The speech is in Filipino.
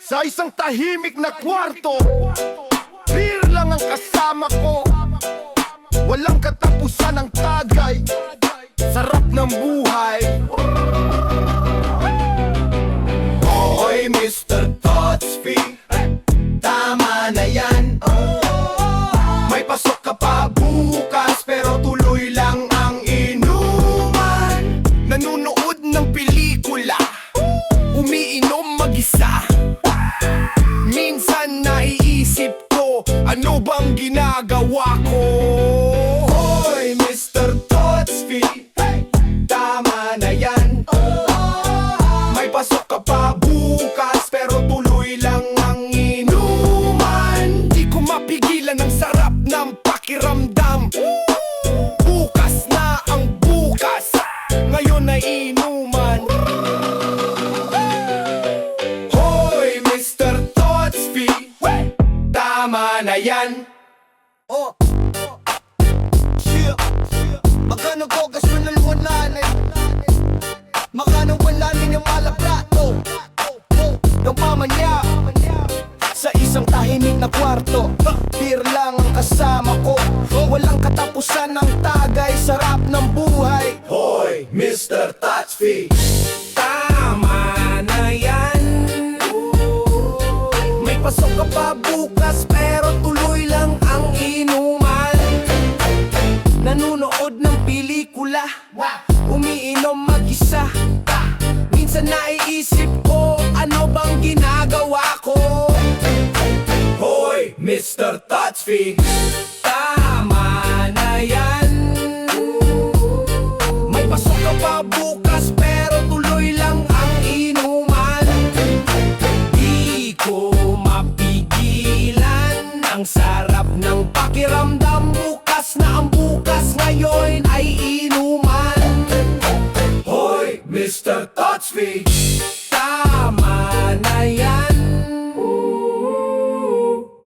Sa isang tahimik na kwarto, beer lang ang kasama ko. Walang katapusan ng tagay, sarap ng buhay. Hoy Mr. Totsby, tama na yan. May pasok ka pa bukas, pero tuloy lang ang inuman. Nanunood ng pelikula, umiinom mag-isa. Minsan naiisip ko, ano bang ginagawa ko? Hoy Mr. Totsby, tama na yan. May pasok ka pa bukas, pero tuloy lang ang inuman. Di ko mapigilan ang sarap ng pakiramdam. Bukas na ang bukas, ngayon ay inuman. Hoy Mr. Totsby, tama na yan. Magkano ko gasolina luwanan, magkano wala ninyang malaprato ng pamanya. Sa isang tahimik na kwarto, beer lang ang kasama ko. Walang katapusan ng tagay, sarap ng buhay. Hoy Mr. Totsby, Tama na yan. May pasok ka pa bukas, pero tuloy lang ang inuman. Nanunood ng pelikula, umiinom mag-isa. Minsan naiisip ko, ano bang ginagawa ko? Hoy Mr. Totsby, Tama na yan. May pasok ka pa bukas, pero tuloy lang ang inuman. Di ko mapigilan ang sarap ng pakiramdam. Bukas na ang bukas, ngayon ay inuman. Hoy Mr. Totsby,